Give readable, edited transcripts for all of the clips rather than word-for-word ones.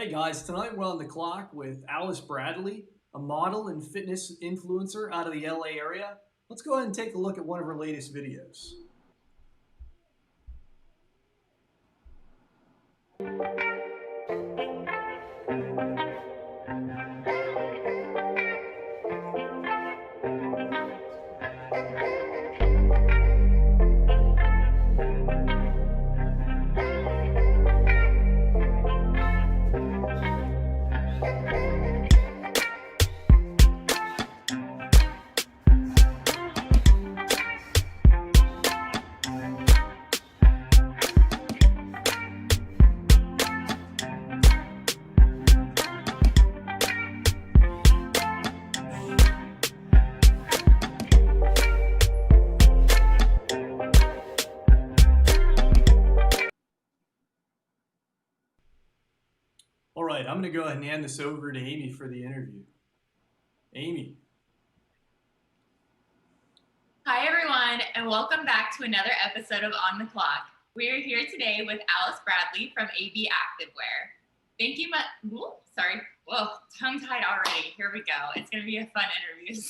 Hey guys, tonight we're on the clock with Alice Bradley, a model and fitness influencer out of the LA area. Let's go ahead and take a look at one of her latest videos. All right, I'm going to go ahead and hand this over to Amy for the interview. Amy. Hi, everyone, and welcome back to another episode of On the Clock. We are here today with Alice Bradley from AB Activewear. Thank you tongue-tied already. Here we go. It's going to be a fun interview.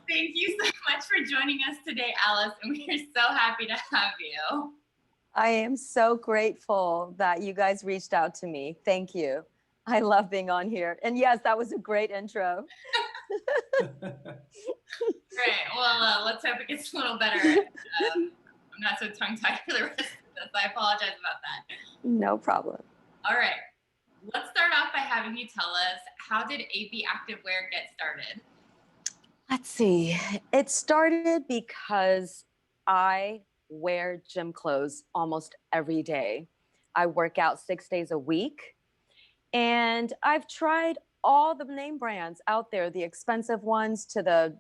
Thank you so much for joining us today, Alice, and we are so happy to have you. I am so grateful that you guys reached out to me. Thank you. I love being on here. And yes, that was a great intro. Great. Well, let's hope it gets a little better. I'm not so tongue-tied for the rest of this. I apologize about that. No problem. All right. Let's start off by having you tell us, how did AB Activewear get started? Let's see. It started because I wear gym clothes almost every day. I work out 6 days a week. And I've tried all the name brands out there, the expensive ones to the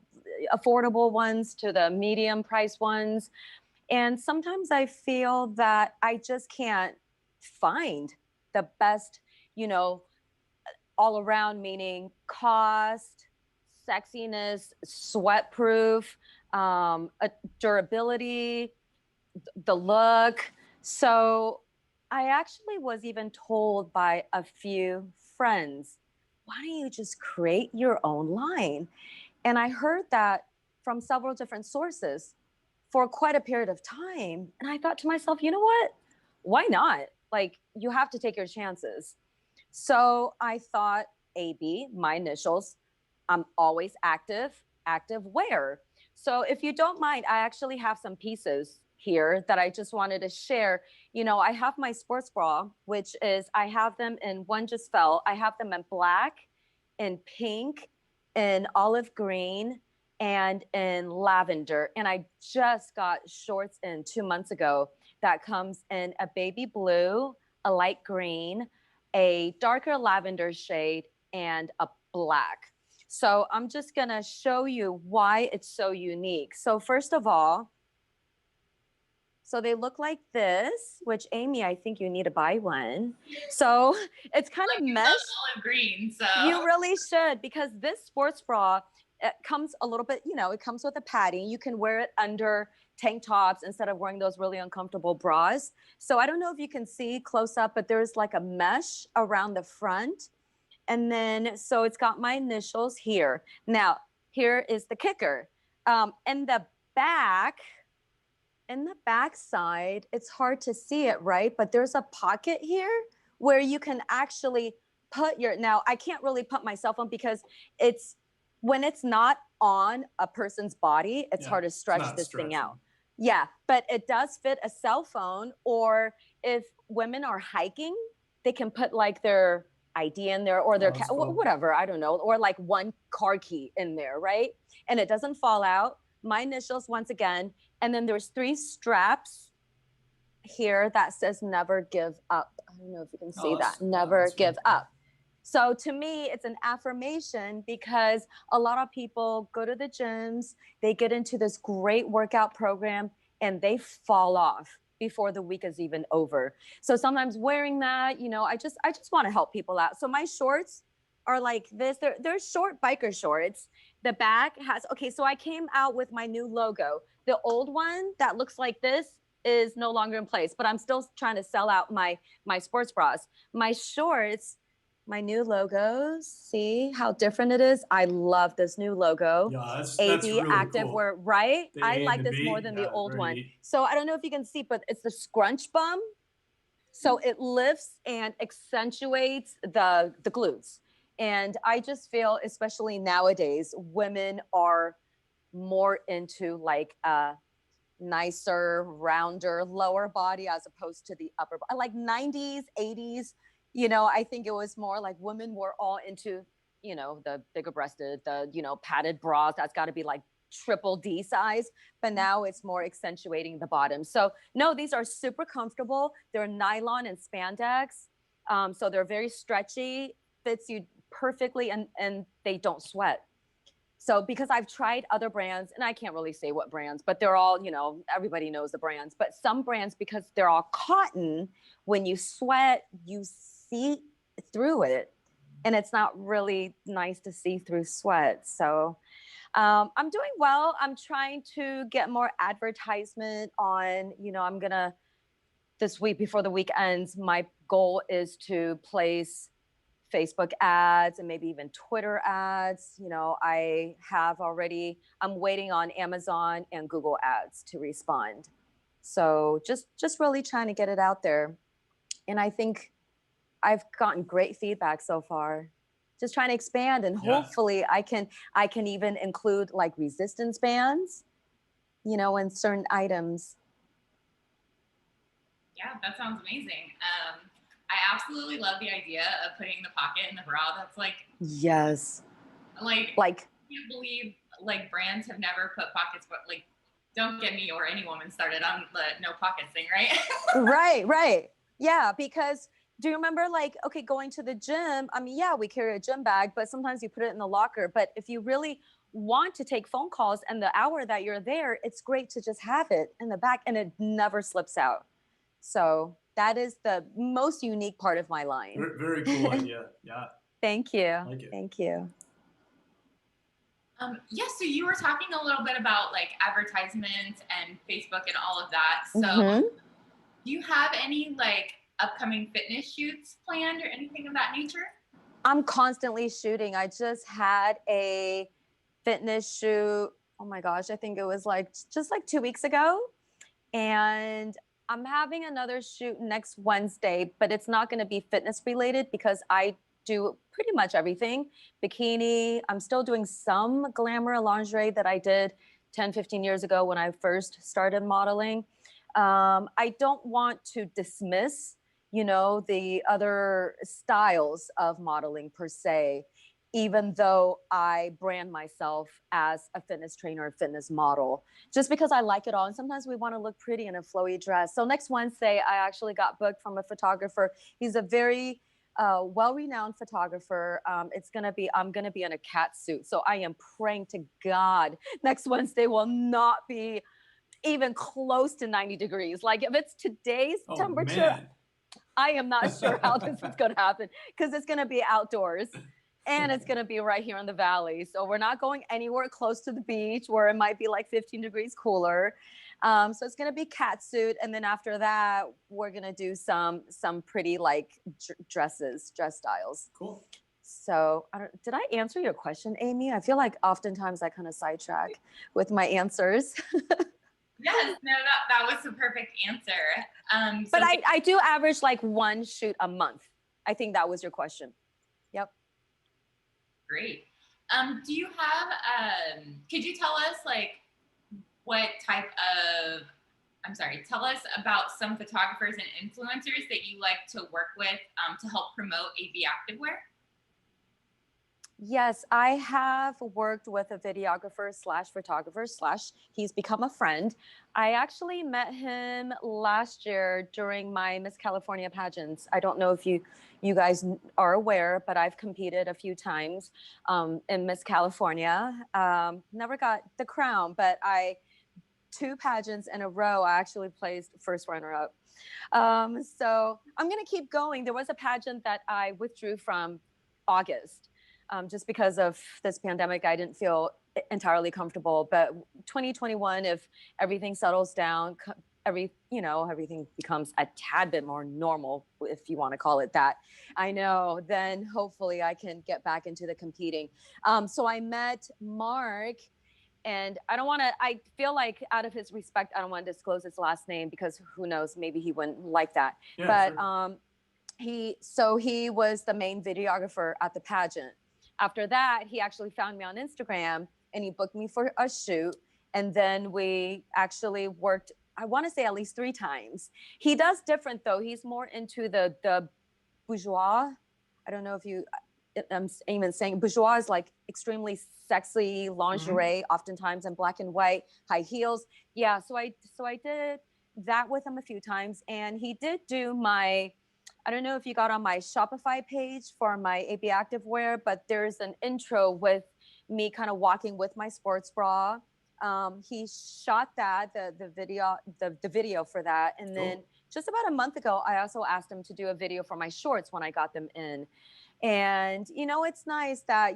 affordable ones to the medium price ones. And sometimes I feel that I just can't find the best, all around, meaning cost, sexiness, sweat proof, durability, the look. So I actually was even told by a few friends, why don't you just create your own line? And I heard that from several different sources for quite a period of time. And I thought to myself, you know what? Why not? Like, you have to take your chances. So I thought AB, my initials, I'm always active wear. So if you don't mind, I actually have some pieces here that I just wanted to share. I have my sports bra, which is, I have them in one just fell. I have them in black, in pink, in olive green, and in lavender. And I just got shorts in 2 months ago that comes in a baby blue, a light green, a darker lavender shade, and a black. So I'm just gonna show you why it's so unique. So first of all, so they look like this, which Amy, I think you need to buy one. So it's kind of mesh. Olive green, so. You really should, because this sports bra, it comes a little bit, it comes with a padding. You can wear it under tank tops instead of wearing those really uncomfortable bras. So I don't know if you can see close up, but there's like a mesh around the front. And then, so it's got my initials here. Now, here is the kicker. In the back side, it's hard to see it, right? But there's a pocket here where you can actually put now I can't really put my cell phone because when it's not on a person's body, it's hard to stretch this thing out. Yeah, but it does fit a cell phone, or if women are hiking, they can put like their ID in there, or their whatever, I don't know, or like one car key in there, right? And it doesn't fall out. My initials once again, and then there's 3 straps here that says never give up. I don't know if you can see that. Never give up. So to me, it's an affirmation, because a lot of people go to the gyms, they get into this great workout program, and they fall off before the week is even over. So sometimes wearing that, I just want to help people out. So my shorts are like this. They're short biker shorts. The back has, so I came out with my new logo. The old one that looks like this is no longer in place, but I'm still trying to sell out my sports bras. My shorts, my new logos. See how different it is? I love this new logo. Yeah, that's AB really cool. Activewear, right? The I A and like the this more B, than the yeah, old very one. neat. So I don't know if you can see, but it's the scrunch bum. So it lifts and accentuates the glutes. And I just feel, especially nowadays, women are more into like a nicer, rounder, lower body as opposed to the upper body. Like 90s, 80s, I think it was more like women were all into, the bigger breasted, the, padded bras. That's got to be like triple D size. But now it's more accentuating the bottom. So no, these are super comfortable. They're nylon and spandex. So they're very stretchy, fits you perfectly, and they don't sweat. So because I've tried other brands, and I can't really say what brands, but they're all, everybody knows the brands, but some brands, because they're all cotton, when you sweat, you see through it. And it's not really nice to see through sweat. So I'm doing well. I'm trying to get more advertisement on, this week before the week ends, my goal is to place Facebook ads and maybe even Twitter ads. I'm waiting on Amazon and Google ads to respond. So just really trying to get it out there. And I think I've gotten great feedback so far. Just trying to expand, and Yeah. hopefully I can even include like resistance bands, in certain items. Yeah, that sounds amazing. I absolutely love the idea of putting the pocket in the bra. That's Yes. Like, Like, I can't believe like brands have never put pockets, but like, don't get me or any woman started on the no pockets thing, right? right. Yeah, because do you remember like, okay, going to the gym? I mean, yeah, we carry a gym bag, but sometimes you put it in the locker. But if you really want to take phone calls and the hour that you're there, it's great to just have it in the back and it never slips out. So that is the most unique part of my line. Very cool idea. Yeah. Thank you. Like it. Thank you. Yes, so you were talking a little bit about like advertisements and Facebook and all of that. So Mhm. do you have any like upcoming fitness shoots planned or anything of that nature? I'm constantly shooting. I just had a fitness shoot. Oh my gosh, I think it was just like 2 weeks ago. And I'm having another shoot next Wednesday, but it's not going to be fitness related because I do pretty much everything. Bikini, I'm still doing some glamour lingerie that I did 10, 15 years ago when I first started modeling. I don't want to dismiss, the other styles of modeling per se, even though I brand myself as a fitness trainer, a fitness model, just because I like it all. And sometimes we want to look pretty in a flowy dress. So next Wednesday, I actually got booked from a photographer. He's a very well-renowned photographer. I'm going to be in a cat suit. So I am praying to God next Wednesday will not be even close to 90 degrees. Like if it's today's temperature, man. I am not sure how this is going to happen because it's going to be outdoors. And it's going to be right here in the valley. So we're not going anywhere close to the beach where it might be like 15 degrees cooler. So it's going to be cat suit. And then after that, we're going to do some pretty like dress styles. Cool. So did I answer your question, Amy? I feel like oftentimes I kind of sidetrack with my answers. Yes, no, that was the perfect answer. But I do average like one shoot a month. I think that was your question. Yep. Great. Do you have, could you tell us like what type of, tell us about some photographers and influencers that you like to work with to help promote AV Activewear? Yes, I have worked with a videographer / photographer / he's become a friend. I actually met him last year during my Miss California pageants. I don't know if you guys are aware, but I've competed a few times in Miss California. Never got the crown, but 2 pageants in a row, I actually placed first runner up. So I'm going to keep going. There was a pageant that I withdrew from August. Just because of this pandemic, I didn't feel entirely comfortable. But 2021, if everything settles down, everything becomes a tad bit more normal, if you want to call it that. I know, then hopefully I can get back into the competing. So I met Mark, and I feel like out of his respect, I don't want to disclose his last name because who knows, maybe he wouldn't like that. Yeah, But sure. he was the main videographer at the pageant. After that, he actually found me on Instagram and he booked me for a shoot. And then we actually worked, I want to say at least 3 times. He does different though. He's more into the bourgeois. I don't know if I'm even saying bourgeois is like extremely sexy lingerie, oftentimes in black and white, high heels. Yeah, so I did that with him a few times, and he did do my. I don't know if you got on my Shopify page for my AB Activewear, but there's an intro with me kind of walking with my sports bra. He shot the video for that, and then Cool. just about a month ago, I also asked him to do a video for my shorts when I got them in. And it's nice that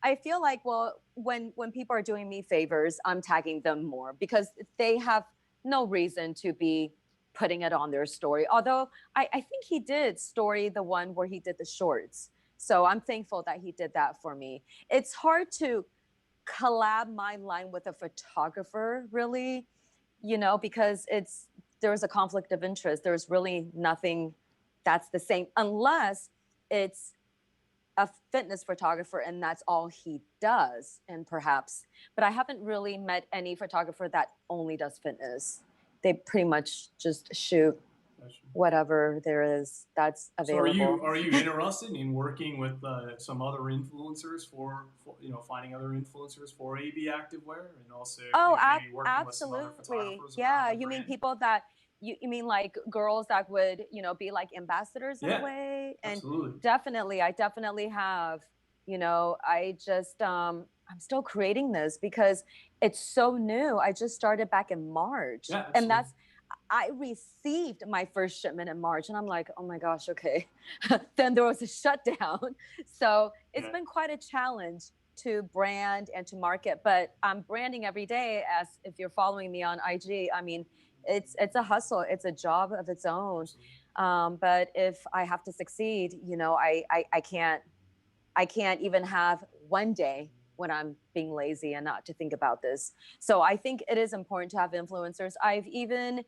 I feel like, well, when people are doing me favors, I'm tagging them more because they have no reason to be putting it on their story. Although I think he did story the one where he did the shorts. So I'm thankful that he did that for me. It's hard to collab my line with a photographer, really, because there's a conflict of interest. There's really nothing that's the same unless it's a fitness photographer and that's all he does. And perhaps, but I haven't really met any photographer that only does fitness. They pretty much just shoot Gotcha. whatever there is that's So are available. you interested in working with some other influencers for finding other influencers for AB Activewear and also Oh, maybe working with some other absolutely. photographers around Yeah. the You mean brand? people that you mean like girls that would, be like ambassadors in a Yeah, way? And absolutely. I definitely have, I just I'm still creating this because it's so new. I just started back in March. Yeah, And absolutely. I received my first shipment in March and I'm like, oh my gosh, okay. Then there was a shutdown. So it's Yeah. been quite a challenge to brand and to market, but I'm branding every day. As if you're following me on IG, I mean, it's a hustle, it's a job of its own. Absolutely. But if I have to succeed, I can't even have one day when I'm being lazy and not to think about this. So I think it is important to have influencers. I've even,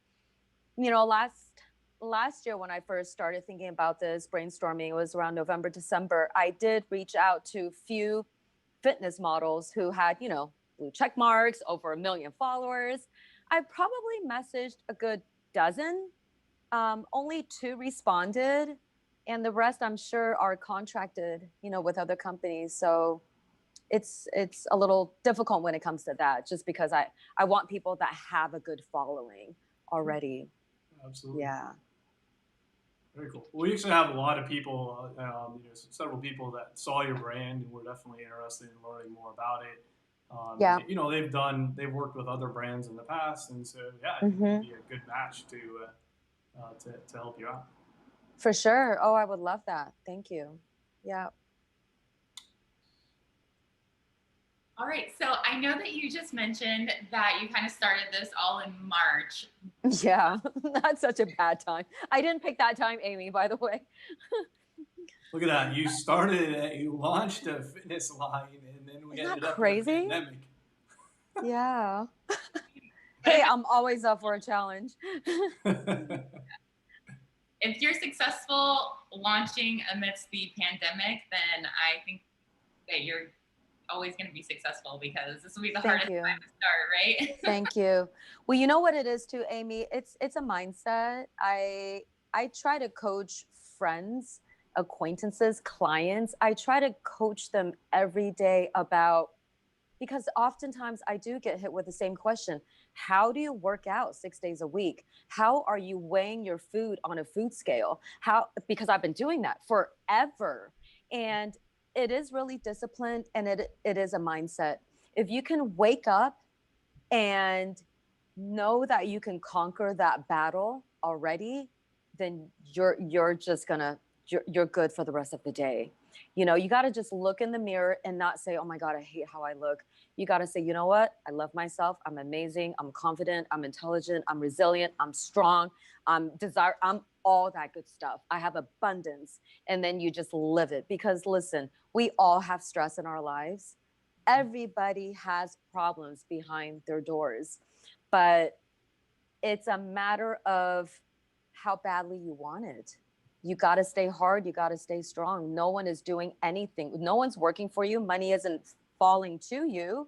last year when I first started thinking about this brainstorming, it was around November, December. I did reach out to few fitness models who had, blue check marks, over 1 million followers. I probably messaged a good dozen. Only 2 responded, and the rest I'm sure are contracted, with other companies. So it's a little difficult when it comes to that, just because I want people that have a good following already. Absolutely. Yeah. Very cool. Well, we actually have a lot of people, several people that saw your brand and were definitely interested in learning more about it. Yeah. They've worked with other brands in the past, and so yeah, I think it would Hmm. be a good match to help you out. For sure. Oh, I would love that. Thank you. Yeah. All right. So I know that you just mentioned that you kind of started this all in March. Yeah. That's such a bad time. I didn't pick that time, Amy, by the way. Look at that! You launched a fitness line, and then we Isn't that ended up in a crazy? pandemic. Yeah. But Hey, I'm always up for a challenge. if you're successful launching amidst the pandemic, then I think that you're always going to be successful because this will be the Thank hardest you. time to start, right? Thank you. Well, you know what it is too, Amy? It's a mindset. I try to coach friends, acquaintances, clients. I try to coach them every day about, because oftentimes I do get hit with the same question. How do you work out 6 days a week? How are you weighing your food on a food scale? Because I've been doing that forever. And it is really disciplined, and it is a mindset. If you can wake up and know that you can conquer that battle already, then you're just gonna you're good for the rest of the day. You know, you got to just look in the mirror and not say, oh my God, I hate how I look. You got to say, you know what? I love myself. I'm amazing. I'm confident. I'm intelligent. I'm resilient. I'm strong. I'm all that good stuff. I have abundance. And then you just live it, because listen, we all have stress in our lives. Everybody has problems behind their doors, but it's a matter of how badly you want it. You got to stay hard. You got to stay strong. No one is doing anything. No one's working for you. Money isn't falling to you.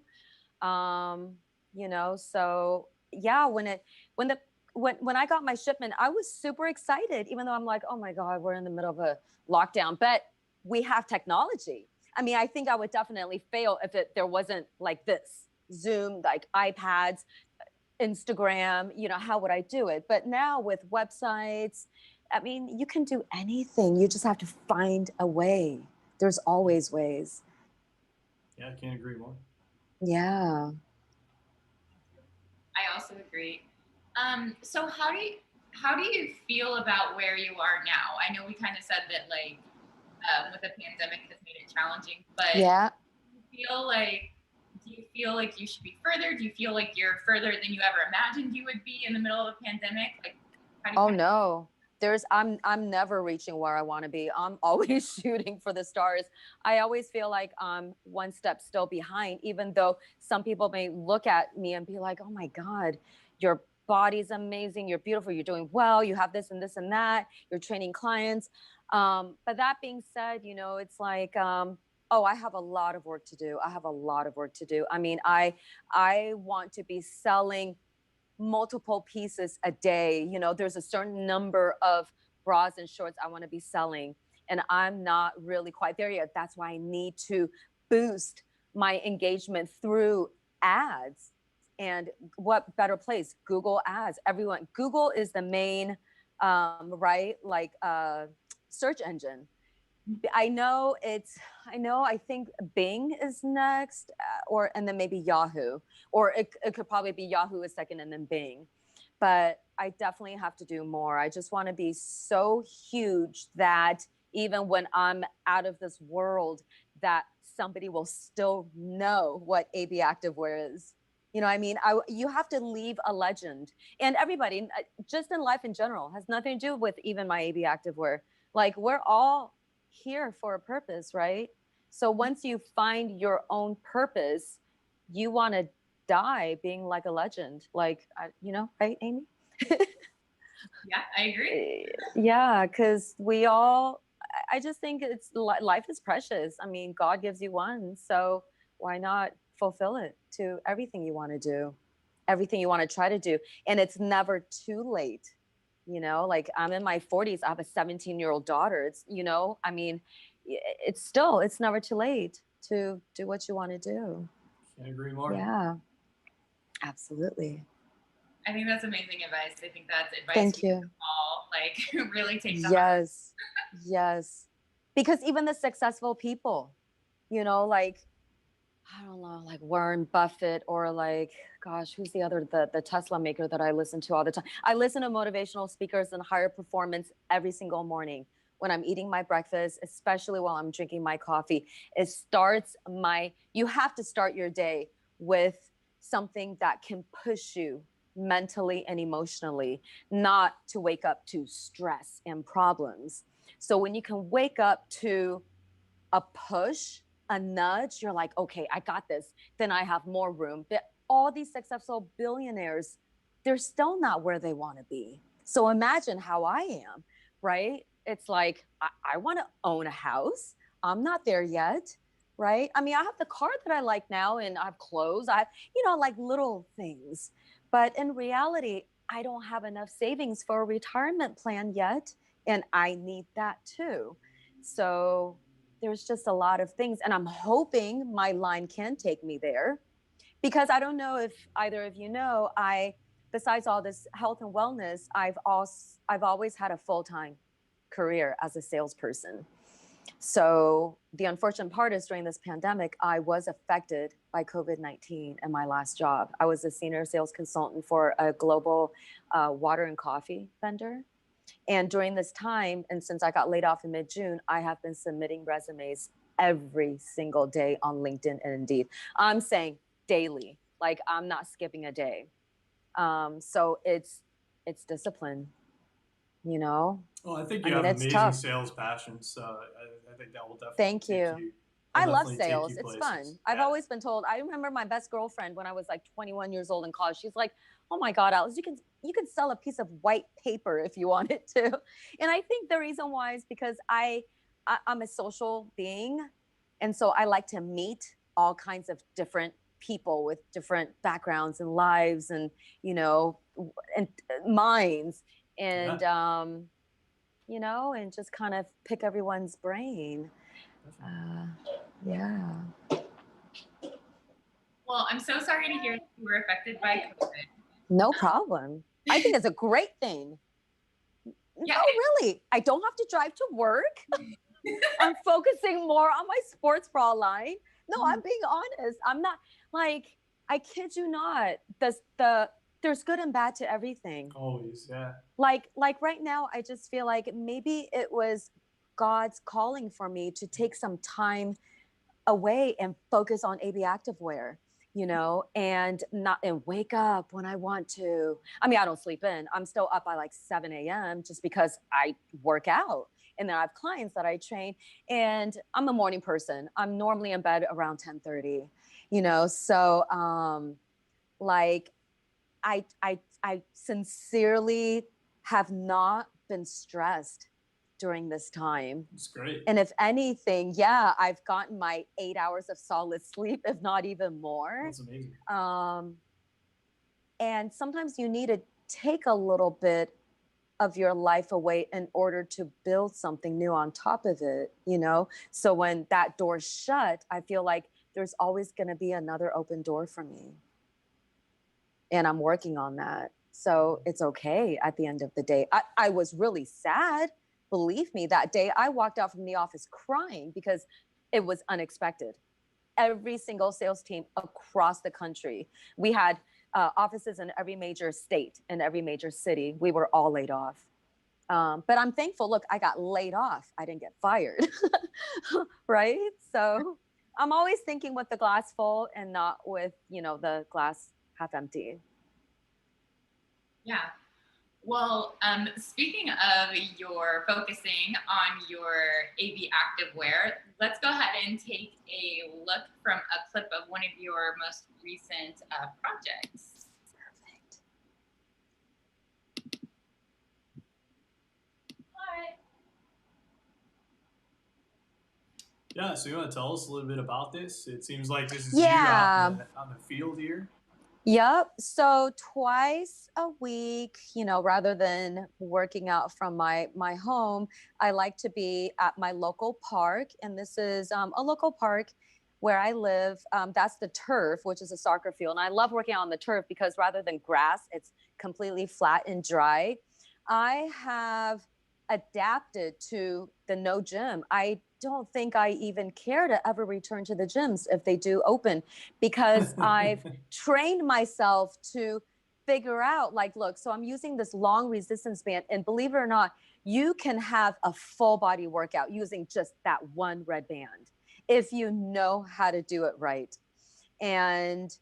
Um, you know, so yeah, when the when I got my shipment, I was super excited, even though I'm like, oh my God, we're in the middle of a lockdown. But we have technology. I mean, I think I would definitely fail if there wasn't like this Zoom, like iPads, Instagram, you know, how would I do it? But now with websites, I mean, you can do anything. You just have to find a way. There's always ways. Yeah, I can't agree more. Yeah. I also agree. So how do you feel about where you are now? I know we kind of said that like with the pandemic has made it challenging, but Yeah. feel like do you feel like you should be further? Do you feel like you're further than you ever imagined you would be in the middle of a pandemic? Like, how do you Oh kind no. I'm never reaching where I want to be. I'm always shooting for the stars. I always feel like I'm one step still behind, even though some people may look at me and be like, "Oh my God, your body's amazing. You're beautiful. You're doing well. You have this and this and that. You're training clients." But that being said, you know, it's like, oh, I have a lot of work to do. I have a lot of work to do. I mean, I want to be selling multiple pieces a day. You know, there's a certain number of bras and shorts I want to be selling, and I'm not really quite there yet. That's why I need to boost my engagement through ads. And what better place? Google ads. Everyone, Google is the main, right? Like, search engine. I think Bing is next, and then maybe Yahoo, or it could probably be Yahoo is second and then Bing. But I definitely have to do more. I just want to be so huge that even when I'm out of this world, that somebody will still know what AB Activewear is. You know, I mean, you have to leave a legend, and everybody, just in life in general, has nothing to do with even my AB Activewear. Like, we're all here for a purpose, right? So once you find your own purpose, you want to die being like a legend, like, you know, right, Amy? yeah, I agree. Yeah, because we all, I just think life is precious. I mean, God gives you one, so why not fulfill it to everything you want to do, everything you want to try to do? And it's never too late. You know, like, I'm in my 40s. I have a 17-year-old daughter. It's, you know, I mean, it's never too late to do what you want to do. Can't agree more. Yeah, absolutely. I think that's amazing advice. I think that's advice Thank we can you. all like really take to heart. Yes. Yes. Because even the successful people, you know, like, I don't know, like Warren Buffett, or like, gosh, who's the Tesla maker that I listen to all the time? I listen to motivational speakers and higher performance every single morning when I'm eating my breakfast, especially while I'm drinking my coffee. You have to start your day with something that can push you mentally and emotionally, not to wake up to stress and problems. So when you can wake up to a push, a nudge, you're like, okay, I got this. Then I have more room. But all these successful billionaires, they're still not where they want to be. So imagine how I am, right? It's like, I want to own a house. I'm not there yet, right? I mean, I have the car that I like now, and I have clothes. Like little things. But in reality, I don't have enough savings for a retirement plan yet. And I need that too. So there's just a lot of things, and I'm hoping my line can take me there, because I don't know if either of you know, besides all this health and wellness, I've always had a full-time career as a salesperson. So the unfortunate part is, during this pandemic, I was affected by COVID-19 in my last job. I was a senior sales consultant for a global water and coffee vendor. And during this time, and since I got laid off in mid-June, I have been submitting resumes every single day on LinkedIn and Indeed. I'm saying daily, like I'm not skipping a day. So it's discipline, you know. Well, I think I you mean, have it's amazing tough. sales passion, so I think that will definitely Thank take you. you. Will I love definitely take sales. you It's places. fun. I've Yeah. always been told. I remember my best girlfriend when I was like 21 years old in college. She's like, "Oh my God, Alice, you can sell a piece of white paper if you wanted to." And I think the reason why is because I'm a social being, and so I like to meet all kinds of different people with different backgrounds and lives, and and minds, and Yeah. and just kind of pick everyone's brain. Definitely. Uh, yeah. Well, I'm so sorry to hear that you were affected by COVID. No problem. I think it's a great thing. Yeah. No, really. I don't have to drive to work. I'm focusing more on my sports bra line. No, I'm being honest. I'm not like, I kid you not. There's good and bad to everything. Always. Yeah. Like right now, I just feel like maybe it was God's calling for me to take some time away and focus on AB activewear, and not and wake up when I want to. I mean, I don't sleep in. I'm still up by like 7 a.m. just because I work out. And then I have clients that I train, and I'm a morning person. I'm normally in bed around 10:30, So like I sincerely have not been stressed during this time. It's great. And if anything, yeah, I've gotten my 8 hours of solid sleep, if not even more. That's amazing. And sometimes you need to take a little bit of your life away in order to build something new on top of it, So when that door's shut, I feel like there's always going to be another open door for me. And I'm working on that. So it's okay at the end of the day. I was really sad. Believe me, that day I walked out from the office crying because it was unexpected. Every single sales team across the country, we had offices in every major state and every major city. We were all laid off. But I'm thankful. Look, I got laid off. I didn't get fired. Right? So I'm always thinking with the glass full and not with, the glass half empty. Yeah. Well, speaking of your focusing on your AV activewear, let's go ahead and take a look from a clip of one of your most recent projects. Perfect. Hi. Yeah. So you want to tell us a little bit about this? It seems like this is you Yeah. out on the field here. Yep. So twice a week, rather than working out from my home, I like to be at my local park, and this is a local park where I live. That's the turf, which is a soccer field, and I love working out on the turf because rather than grass, it's completely flat and dry. I have adapted to the no gym. I don't think I even care to ever return to the gyms if they do open, because I've trained myself to figure out, like, look, so I'm using this long resistance band, and believe it or not, you can have a full body workout using just that one red band if you know how to do it right. And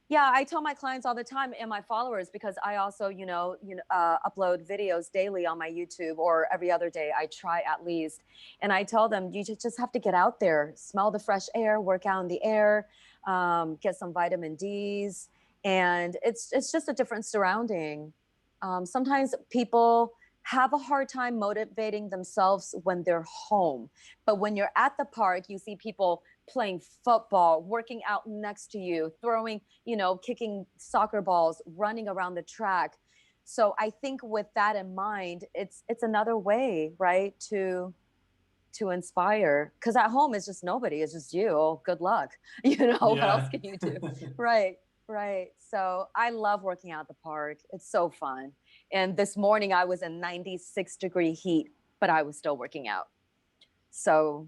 yeah, I tell my clients all the time and my followers, because I also, upload videos daily on my YouTube, or every other day I try at least. And I tell them, you just have to get out there, smell the fresh air, work out in the air, get some vitamin D's. And it's just a different surrounding. Sometimes people have a hard time motivating themselves when they're home. But when you're at the park, you see people playing football, working out next to you, throwing, kicking soccer balls, running around the track. So I think with that in mind, it's another way, right, to inspire. Because at home it's just nobody, it's just you. Oh, good luck. What else Yeah. can you do? Right. Right. So I love working out at the park. It's so fun. And this morning I was in 96-degree heat, but I was still working out. So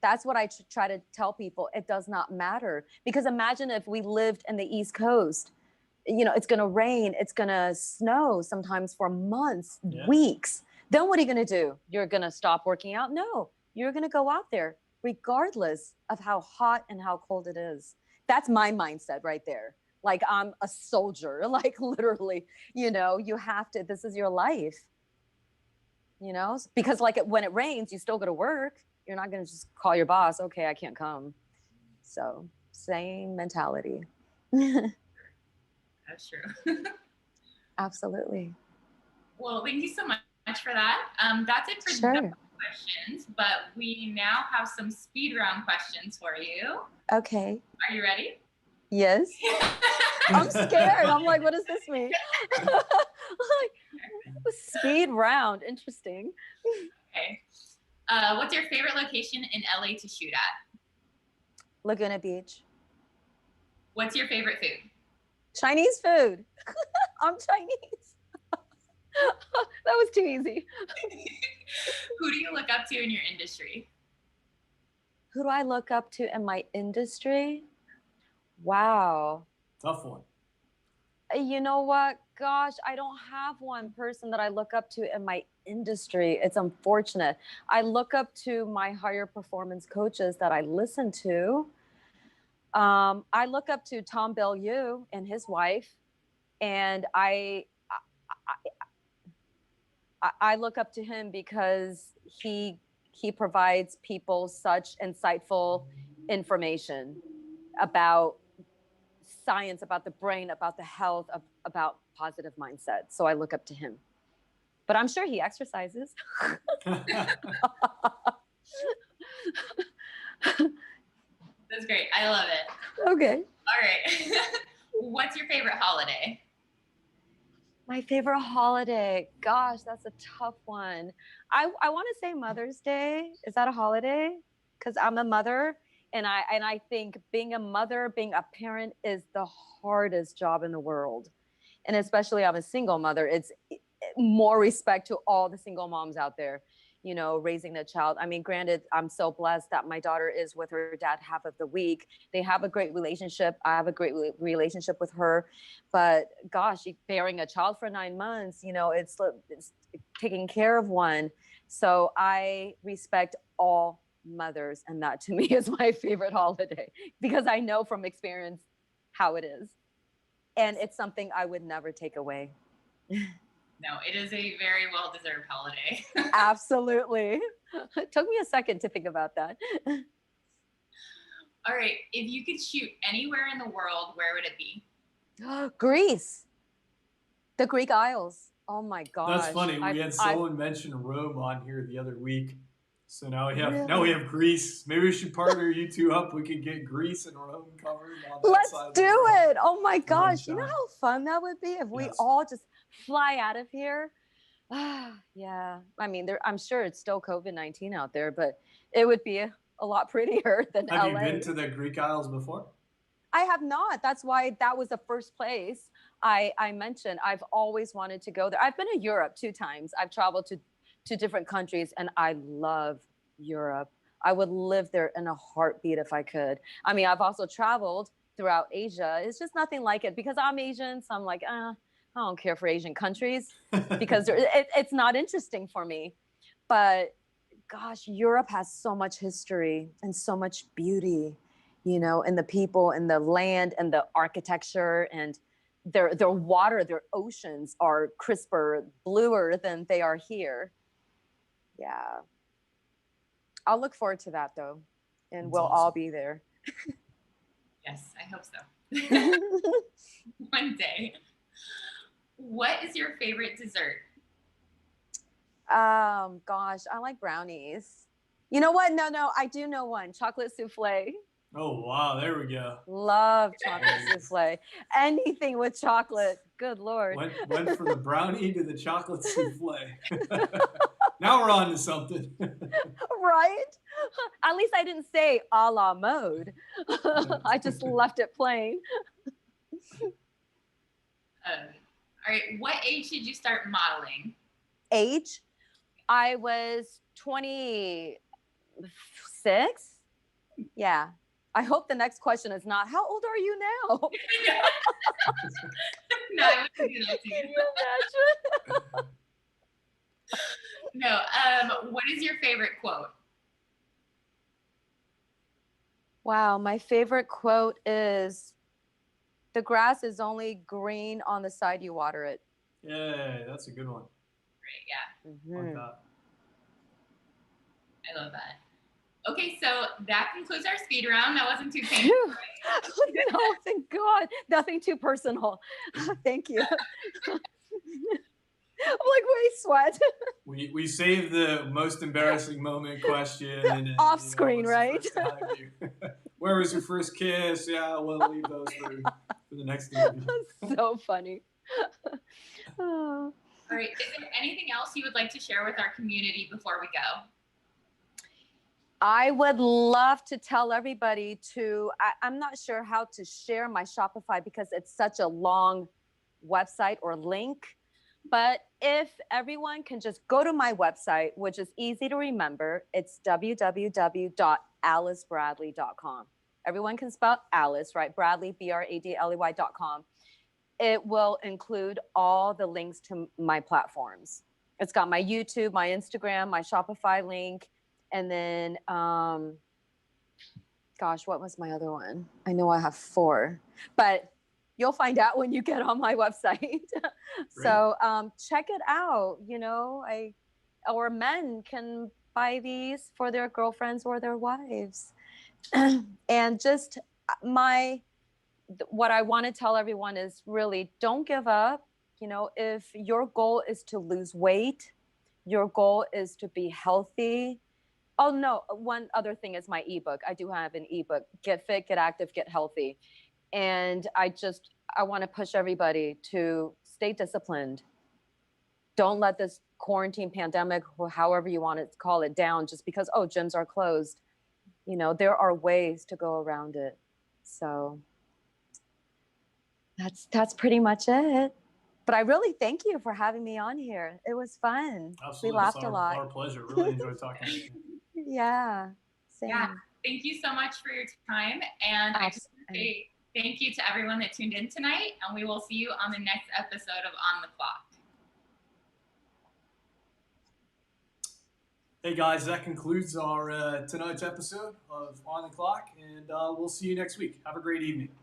that's what I try to tell people. It does not matter, because imagine if we lived in the East Coast, it's going to rain, it's going to snow sometimes for months, Yeah. weeks. Then what are you going to do? You're going to stop working out? No, you're going to go out there regardless of how hot and how cold it is. That's my mindset right there. Like I'm a soldier, like literally, you have to, this is your life, because like when it rains, you still go to work. You're not going to just call your boss, okay, I can't come. So same mentality. That's true. Absolutely. Well, thank you so much for that. That's it for the questions, but we now have some speed round questions for you. Okay. Are you ready? Yes. I'm scared. I'm like, what does this mean? Speed round. Interesting. Okay. What's your favorite location in LA to shoot at? Laguna Beach. What's your favorite food? Chinese food. I'm Chinese. That was too easy. Who do you look up to in your industry? Who do I look up to in my industry? Wow. Tough one. You know what? Gosh, I don't have one person that I look up to in my industry. It's unfortunate. I look up to my higher performance coaches that I listen to. I look up to Tom Bellew and his wife, and I look up to him because he provides people such insightful information about science, about the brain, about the health, about positive mindset. So I look up to him. But I'm sure he exercises. That's great. I love it. Okay. All right. What's your favorite holiday? My favorite holiday. Gosh, that's a tough one. I want to say Mother's Day. Is that a holiday? Because I'm a mother, and I think being a mother, being a parent is the hardest job in the world. And especially I'm a single mother. It's more respect to all the single moms out there, raising a child. I mean, granted, I'm so blessed that my daughter is with her dad half of the week. They have a great relationship. I have a great relationship with her. But gosh, bearing a child for 9 months, it's taking care of one. So I respect all mothers. And that to me is my favorite holiday because I know from experience how it is. And it's something I would never take away. No, it is a very well-deserved holiday. Absolutely. It took me a second to think about that. All right. If you could shoot anywhere in the world, where would it be? Greece. The Greek Isles. Oh my gosh. That's funny. We had someone mention Rome on here the other week. So now we have Greece. Maybe we should partner you two up. We could get Greece and Rome covered. Let's do it. Oh my gosh. You know how fun that would be if we all just fly out of here? Yeah. I mean, I'm sure it's still COVID-19 out there, but it would be a lot prettier than LA. Have you been to the Greek Isles before? I have not. That's why that was the first place I mentioned. I've always wanted to go there. I've been to Europe 2 times. I've traveled to different countries, and I love Europe. I would live there in a heartbeat if I could. I mean, I've also traveled throughout Asia. It's just nothing like it because I'm Asian. So I'm like, I don't care for Asian countries because it's not interesting for me. But gosh, Europe has so much history and so much beauty, and the people and the land and the architecture and their water, their oceans are crisper, bluer than they are here. Yeah. I'll look forward to that though. And we'll all be there. Yes, I hope so. One day. What is your favorite dessert? Gosh, I like brownies. You know what? No, I do know one. Chocolate souffle. Oh, wow. There we go. Love chocolate souffle. Anything with chocolate. Good Lord. Went from the brownie to the chocolate souffle. Now we're on to something. Right? At least I didn't say a la mode. I just left it plain. All right. What age did you start modeling? Age? I was 26. Yeah. I hope the next question is not, how old are you now? No, I wouldn't do that to Can you. you imagine? No. What is your favorite quote? Wow, my favorite quote is, the grass is only green on the side you water it. Yeah, that's a good one. Great. Yeah, Like Mhm. that. I love that. Okay, so that concludes our speed round. That wasn't too painful. Phew. No, thank God. Nothing too personal. Thank you. I'm like, wait, sweat. We saved the most embarrassing moment question and Off you know, screen, what's the right? first time you where was your first kiss? Yeah, we'll leave those for the next interview. So funny. Oh. All right. Is there anything else you would like to share with our community before we go? I would love to tell everybody I'm not sure how to share my Shopify because it's such a long website or link. But if everyone can just go to my website, which is easy to remember, it's www.alicebradley.com. Everyone can spell Alice, right? Bradley, BRADLEY.com. It will include all the links to my platforms. It's got my YouTube, my Instagram, my Shopify link, and then, gosh, what was my other one? I know I have 4, but you'll find out when you get on my website. So check it out. You know, or men can buy these for their girlfriends or their wives. And just what I want to tell everyone is really don't give up. You know, if your goal is to lose weight, your goal is to be healthy. Oh no, one other thing is my ebook. I do have an ebook, Get Fit, Get Active, Get Healthy. And I want to push everybody to stay disciplined. Don't let this quarantine pandemic, or however you want to call it, down just because, oh, gyms are closed. You know, there are ways to go around it. So that's pretty much it. But I really thank you for having me on here. It was fun. Absolutely. We laughed a lot. Our pleasure. Really enjoyed talking with you. Yeah. Same. Yeah. Thank you so much for your time. And I just want to say thank you to everyone that tuned in tonight. And we will see you on the next episode of On the Clock. Hey guys, that concludes our tonight's episode of On the Clock, and we'll see you next week. Have a great evening.